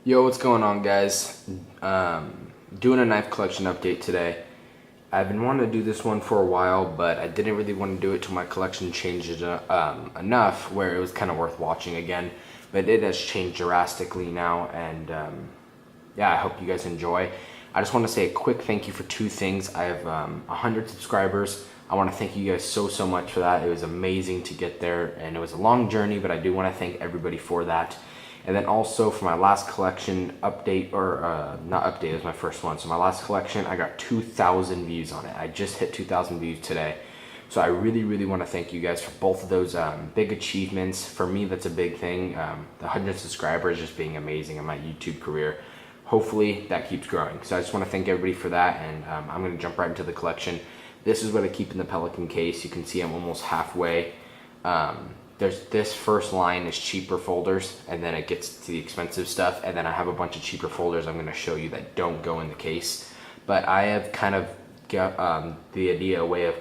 Yo, what's going on, guys? Doing a knife collection update today. I've been wanting to do this one for a while, but I didn't really want to do it till my collection changed enough where it was kind of worth watching again. But it has changed drastically now, and yeah, I hope you guys enjoy. I just want to say a quick thank you for two things. I have 100 subscribers. I want to thank you guys so much for that. It was amazing to get there, and it was a long journey, but I do want to thank everybody for that. And then also for my last collection update, or not update, it was my first one. So my last collection, I got 2,000 views on it. I just hit 2,000 views today. So I really want to thank you guys for both of those big achievements. For me, that's a big thing. The 100 subscribers just being amazing in my YouTube career. Hopefully that keeps growing. So I just want to thank everybody for that, and I'm going to jump right into the collection. This is what I keep in the Pelican case. You can see I'm almost halfway. There's this first line is cheaper folders, and then it gets to the expensive stuff, and then I have a bunch of cheaper folders I'm going to show you that don't go in the case. But I have kind of got the idea way of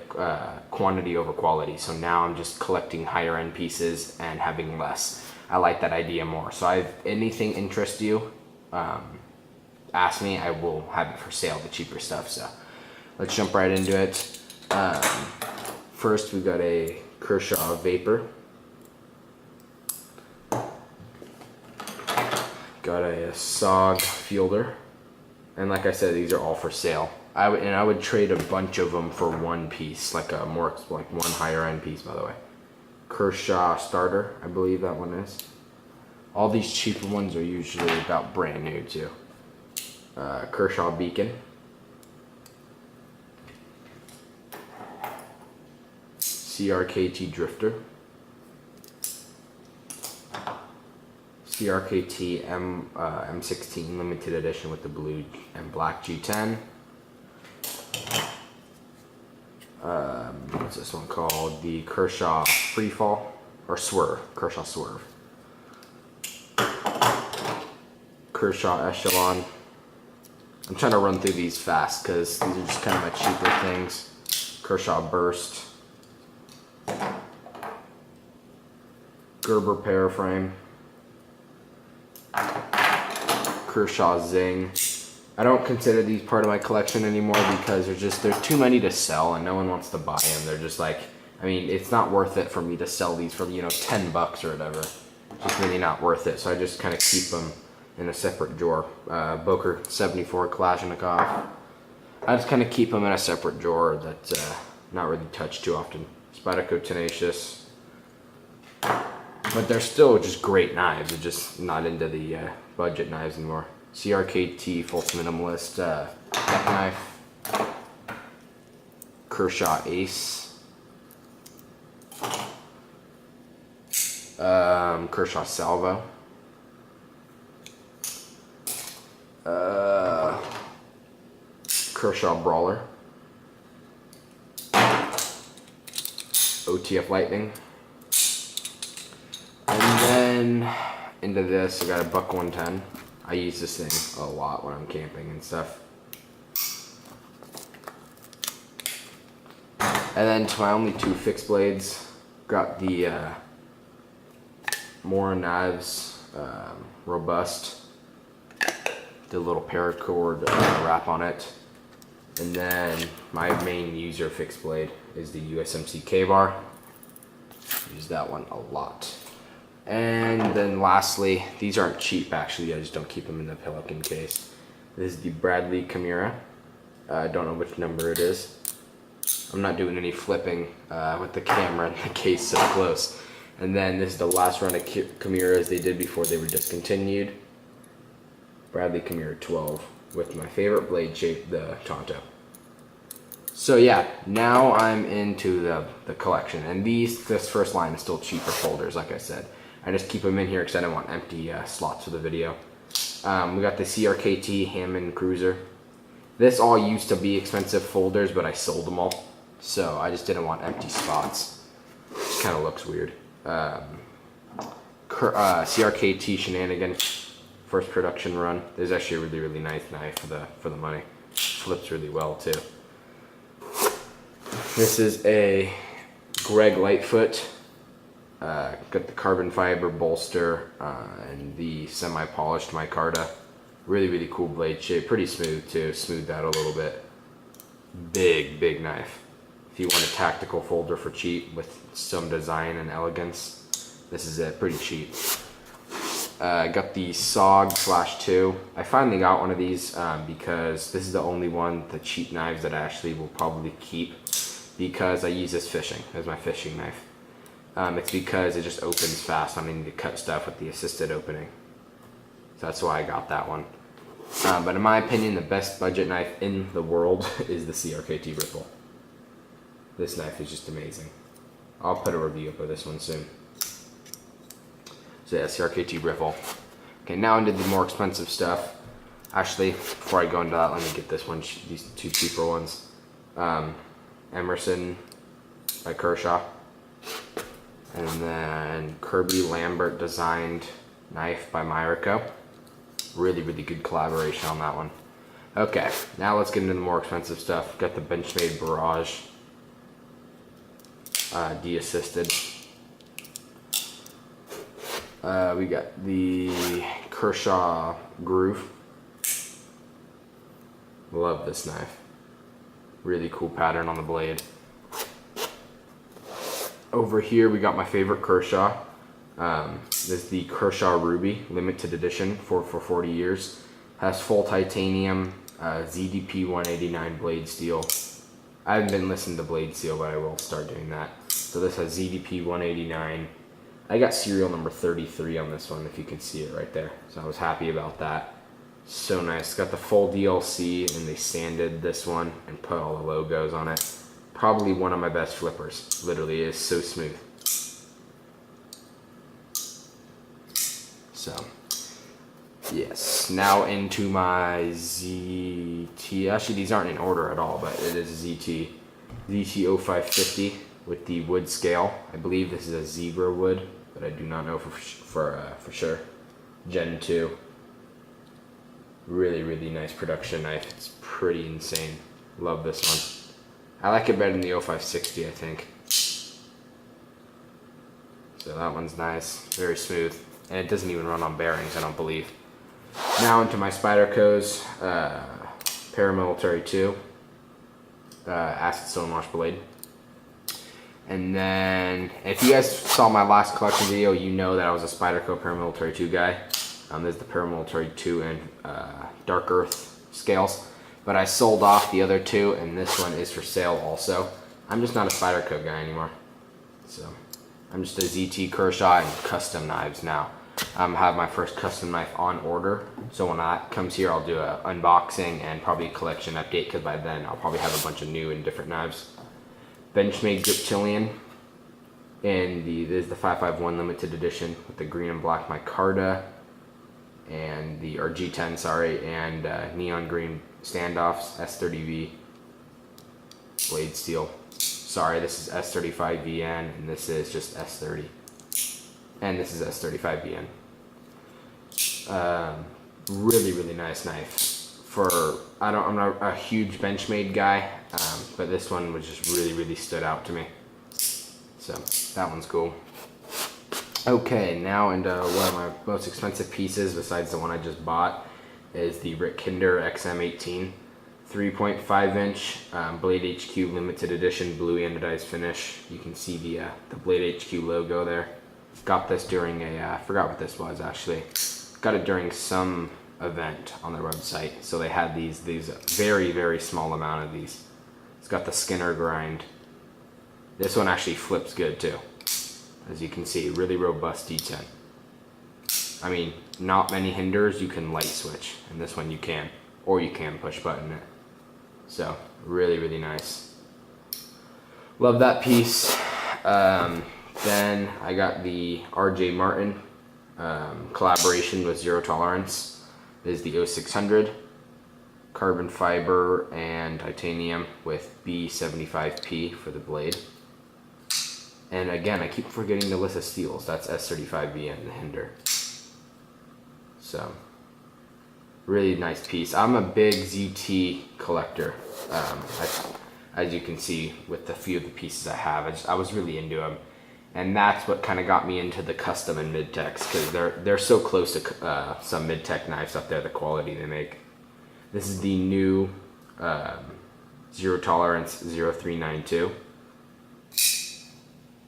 quantity over quality. So now I'm just collecting higher end pieces and having less. I like that idea more. So if anything interests you, ask me. I will have it for sale, the cheaper stuff. So let's jump right into it. First, we've got a Kershaw Vapor. Got a SOG Fielder, and like I said, these are all for sale. I would trade a bunch of them for one piece, like one higher end piece, by the way. Kershaw Starter, I believe that one is. All these cheaper ones are usually about brand new too. Kershaw Beacon. CRKT Drifter. CRKT M16 limited edition with the blue and black G10. What's this one called? The Kershaw Freefall or Swerve. Kershaw Swerve. Kershaw Echelon. I'm trying to run through these fast because these are just kind of my cheaper things. Kershaw Burst. Gerber Paraframe. Kershaw Zing. I don't consider these part of my collection anymore because there's too many to sell and no one wants to buy them. They're just like, I mean, it's not worth it for me to sell these for, $10 or whatever. It's just really not worth it. So I just kind of keep them in a separate drawer. Boker 74 Kalashnikov. I just kind of keep them in a separate drawer that's not really touched too often. Spyderco Tenacious. But they're still just great knives. They're just not into the budget knives anymore. CRKT Fulton Minimalist neck knife. Kershaw Ace. Kershaw Salvo. Kershaw Brawler. OTF Lightning. And then into this, I got a Buck 110. I use this thing a lot when I'm camping and stuff. And then to my only two fixed blades, got the Mora Knives Robust. Did a little paracord wrap on it. And then my main user fixed blade is the USMC K-Bar. Use that one a lot. And then lastly, these aren't cheap actually, I just don't keep them in the Pelican case. This is the Bradley Chimera. I don't know which number it is. I'm not doing any flipping with the camera and the case so close. And then this is the last run of Chimeras they did before they were discontinued. Bradley Chimera 12 with my favorite blade shape, the Tonto. So yeah, now I'm into the collection. And this first line is still cheaper folders, like I said. I just keep them in here because I don't want empty slots for the video. We got the CRKT Hammond Cruiser. This all used to be expensive folders, but I sold them all. So I just didn't want empty spots. It kind of looks weird. CRKT Shenanigan, first production run. This is actually a really nice knife for the money. Flips really well too. This is a Greg Lightfoot Got the carbon fiber bolster and the semi-polished micarta. Really cool blade shape. Pretty smooth too. Smoothed out a little bit. Big knife. If you want a tactical folder for cheap with some design and elegance, this is it. Pretty cheap. I got the SOG/2. I finally got one of these because this is the only one, the cheap knives, that I actually will probably keep because I use this fishing as my fishing knife. It's because it just opens fast. I need to cut stuff with the assisted opening. So that's why I got that one. But in my opinion, the best budget knife in the world is the CRKT Ripple. This knife is just amazing. I'll put a review up of this one soon. So yeah, CRKT Ripple. Okay, now into the more expensive stuff. Actually, before I go into that, let me get this one, these two cheaper ones. Emerson by Kershaw. And then Kirby Lambert designed knife by Myrico. Really good collaboration on that one. Okay, now let's get into the more expensive stuff. Got the Benchmade Barrage de-assisted. We got the Kershaw Groove. Love this knife. Really cool pattern on the blade. Over here we got my favorite Kershaw. This is the Kershaw Ruby limited edition for 40 years. Has full titanium ZDP 189 blade steel. I haven't been listening to blade steel, but I will start doing that. So this has ZDP 189. I got serial number 33 on this one, if you can see it right there. So I was happy about that. So nice. It's got the full DLC, and they sanded this one and put all the logos on it. Probably one of my best flippers. Literally, it is so smooth. So, yes. Now into my ZT. Actually, these aren't in order at all, but it is a ZT. ZT 0550 with the wood scale. I believe this is a zebra wood, but I do not know for sure. Gen 2. Really nice production knife. It's pretty insane. Love this one. I like it better than the 0560, I think. So that one's nice. Very smooth. And it doesn't even run on bearings, I don't believe. Now into my Spyderco's Paramilitary 2 acid stonewash blade. And then, if you guys saw my last collection video, you know that I was a Spyderco Paramilitary 2 guy. There's the Paramilitary 2 and Dark Earth scales. But I sold off the other two, and this one is for sale also. I'm just not a Spyderco guy anymore. So, I'm just a ZT Kershaw and custom knives now. I have my first custom knife on order. So when that comes here, I'll do an unboxing and probably a collection update, because by then I'll probably have a bunch of new and different knives. Benchmade Griptilian, and this is the 551 limited edition with the green and black micarta and the G10, sorry, and neon green standoffs, S30V blade steel. Sorry, this is S35VN, and this is just S30, and this is S35VN. Really nice knife. I'm not a huge Benchmade guy, but this one was just really stood out to me. So that one's cool. Okay, now into one of my most expensive pieces besides the one I just bought is the Rick Kinder XM18 3.5 inch Blade HQ limited edition blue anodized finish. You can see the Blade HQ logo there. Got this during a, I forgot what this was actually. Got it during some event on their website. So they had these very small amount of these. It's got the Skinner grind. This one actually flips good too. As you can see, really robust D10. I mean, not many hinders you can light switch, and this one you can, or you can push button it. So really nice. Love that piece. Then I got the RJ Martin collaboration with Zero Tolerance. This is the 0600 carbon fiber and titanium with B75P for the blade. And again, I keep forgetting the list of steels. That's S35VN, the hinder. So, really nice piece. I'm a big ZT collector. As you can see with the few of the pieces I have, I was really into them. And that's what kind of got me into the custom and mid-techs, because they're so close to some mid-tech knives up there, the quality they make. This is the new Zero Tolerance 0392. This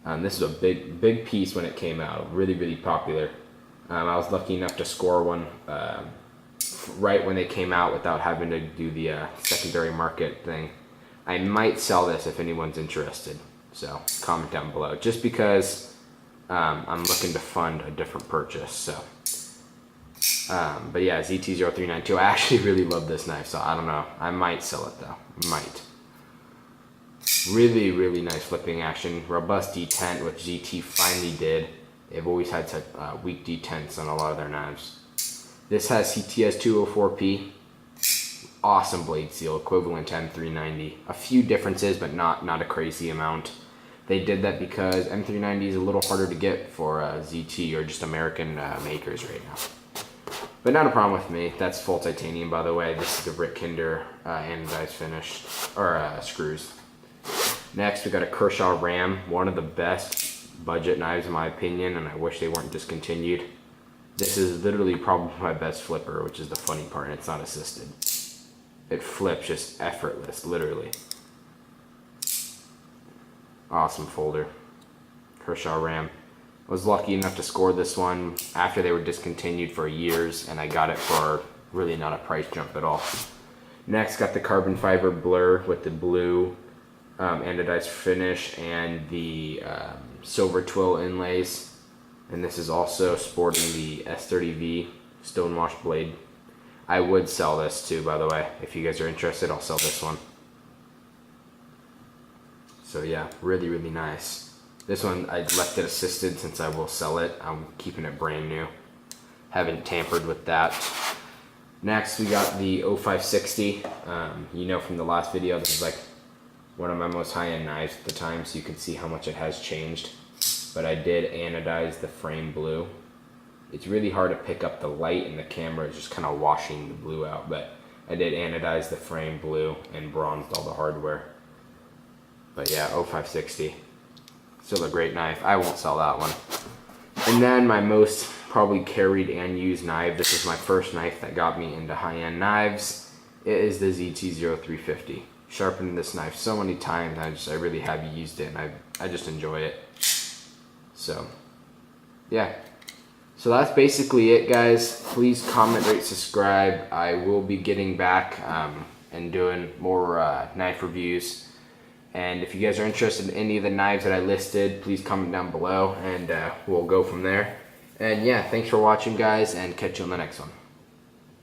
is a big piece when it came out, really popular. I was lucky enough to score one right when they came out without having to do the secondary market thing. I might sell this if anyone's interested, so comment down below, just because I'm looking to fund a different purchase. So but yeah, ZT0392, I actually really love this knife, so I don't know, I might sell it though, might. Really nice flipping action, robust detent, which ZT finally did. They've always had such weak detents on a lot of their knives. This has CTS 204P, awesome blade seal, equivalent to M390. A few differences, but not a crazy amount. They did that because M390 is a little harder to get for ZT or just American makers right now. But not a problem with me. That's full titanium, by the way. This is the Rick Kinder anodized finish, or screws. Next, we got a Kershaw Ram, one of the best budget knives in my opinion, and I wish they weren't discontinued. This is literally probably my best flipper, which is the funny part, and it's not assisted. It flips just effortless, literally. Awesome folder. Kershaw Ram. I was lucky enough to score this one after they were discontinued for years, and I got it for really not a price jump at all. Next, got the carbon fiber Blur with the blue anodized finish and the silver twill inlays. And this is also sporting the S30V stonewashed blade. I would sell this too, by the way. If you guys are interested, I'll sell this one. So yeah, really nice. This one, I left it assisted since I will sell it. I'm keeping it brand new. Haven't tampered with that. Next, we got the 0560. You know from the last video, this is like one of my most high-end knives at the time, so you can see how much it has changed. But I did anodize the frame blue. It's really hard to pick up the light, and the camera is just kind of washing the blue out, but I did anodize the frame blue and bronzed all the hardware. But yeah, 0560. Still a great knife. I won't sell that one. And then my most probably carried and used knife. This is my first knife that got me into high-end knives. It is the ZT0350. Sharpened this knife so many times. I really have used it, and I just enjoy it. So yeah. So that's basically it, guys. Please comment, rate, subscribe. I will be getting back and doing more knife reviews. And if you guys are interested in any of the knives that I listed, please comment down below, and we'll go from there. And yeah, thanks for watching, guys, and catch you on the next one.